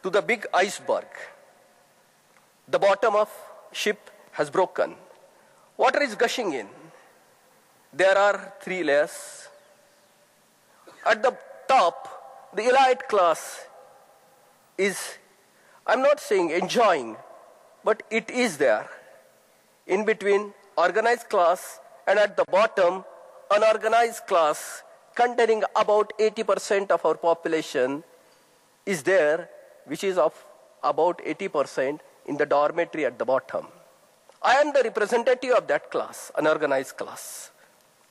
to the big iceberg. The bottom of ship has broken. Water is gushing in. There are 3 layers. At the top, the elite class is, I'm not saying enjoying, but it is there. In between, organized class, and at the bottom, unorganized class containing about 80% of our population is there, which is of about 80% in the dormitory at the bottom. I am the representative of that class, unorganized class.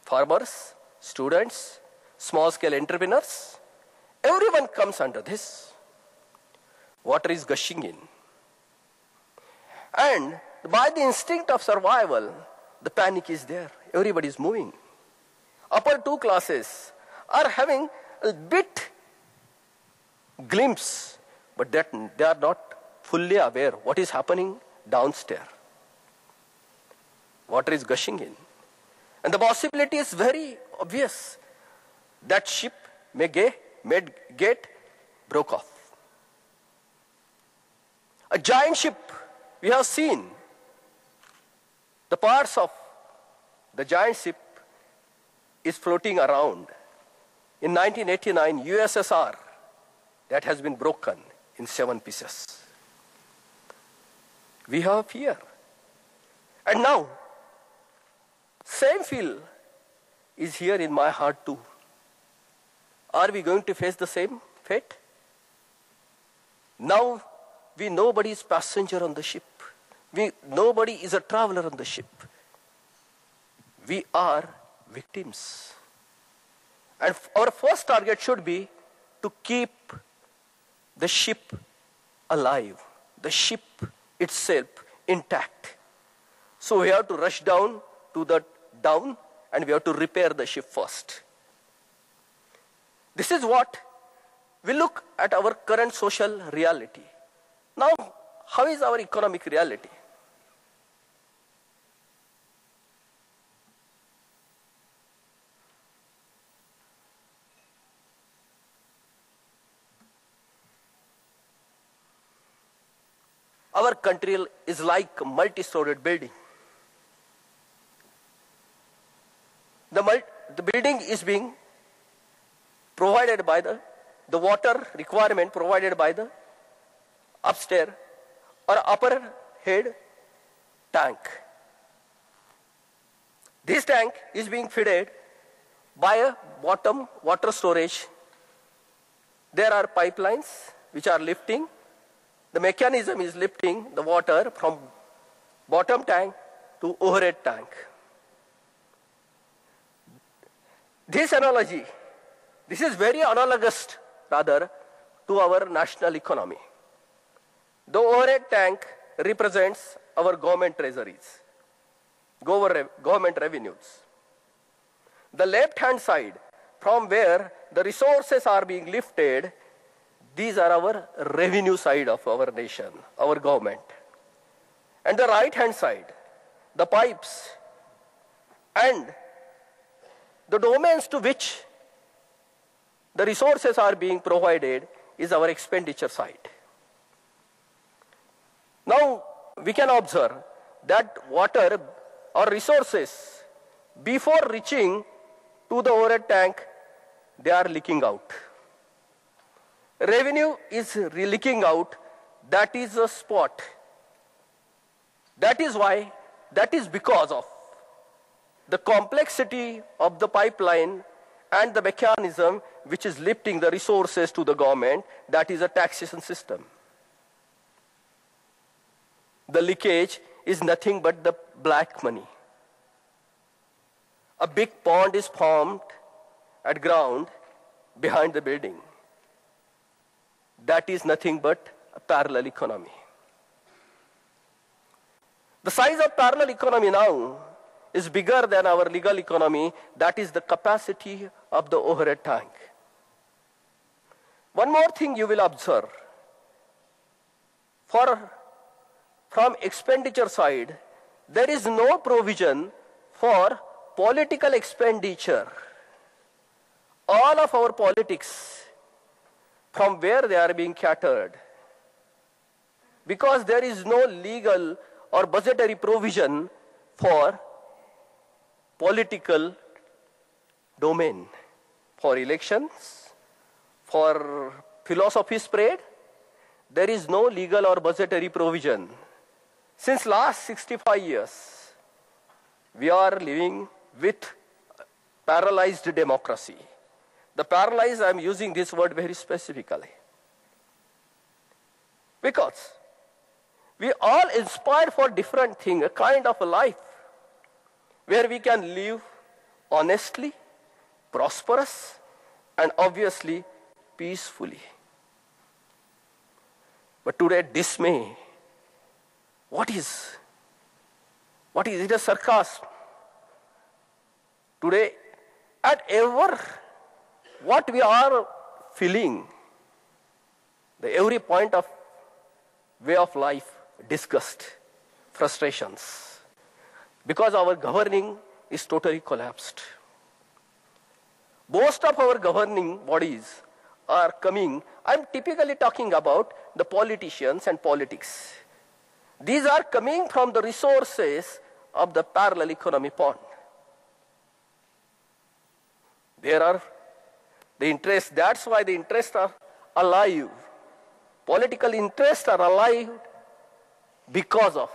Farmers, students, small-scale entrepreneurs, everyone comes under this. Water is gushing in. And by the instinct of survival, the panic is there. Everybody is moving. Upper 2 classes are having a bit glimpse, but that they are not fully aware what is happening downstairs. Water is gushing in. And the possibility is very obvious. That ship may get broke off. A giant ship, we have seen the parts of the giant ship is floating around. In 1989, USSR, that has been broken in 7 pieces. We have fear. And now, same feel is here in my heart too. Are we going to face the same fate? Now, nobody is passenger on the ship. Nobody is a traveler on the ship. We are victims. And our first target should be to keep the ship alive, the ship itself intact. So we have to rush down to the down and we have to repair the ship first. This is what we look at our current social reality. Now, how is our economic reality? Our country is like a multi-storied building. The building is being provided by the water requirement provided by the upstairs or upper head tank. This tank is being fed by a bottom water storage. There are pipelines which are lifting. The mechanism is lifting the water from bottom tank to overhead tank. This analogy, this is very analogous rather to our national economy. The overhead tank represents our government treasuries, government revenues. The left-hand side, from where the resources are being lifted, these are our revenue side of our nation, our government. And the right-hand side, the pipes and the domains to which the resources are being provided is our expenditure side. Now, we can observe that water or resources, before reaching to the overhead tank, they are leaking out. Revenue is leaking out. That is a spot. That is because of the complexity of the pipeline and the mechanism which is lifting the resources to the government, that is a taxation system. The leakage is nothing but the black money. A big pond is formed at ground behind the building. That is nothing but a parallel economy. The size of parallel economy now is bigger than our legal economy. That is the capacity of the overhead tank. One more thing you will observe. From expenditure side, there is no provision for political expenditure. All of our politics, from where they are being catered, because there is no legal or budgetary provision for political domain, for elections, for philosophy spread. There is no legal or budgetary provision. Since last 65 years, we are living with paralyzed democracy. The paralyzed, I am using this word very specifically. Because we all inspire for different things, a kind of a life where we can live honestly, prosperous, and obviously peacefully. But today, dismay. What is it? A sarcasm. Today, at ever what we are feeling, every point of way of life, disgust, frustrations, because our governing is totally collapsed. Most of our governing bodies are coming, I'm typically talking about the politicians and politics. These are coming from the resources of the parallel economy pond. There are the interests, that's why the interests are alive. Political interests are alive because of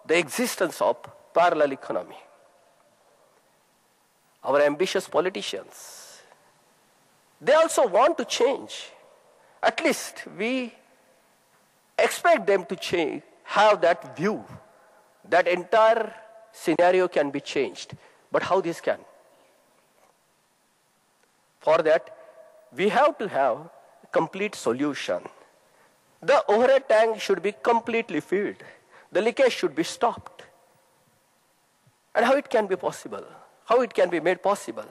the existence of parallel economy. Our ambitious politicians, they also want to change. At least we expect them to change, have that view, that entire scenario can be changed. But how this can? For that, we have to have a complete solution. The overhead tank should be completely filled. The leakage should be stopped. And how it can be possible? How it can be made possible?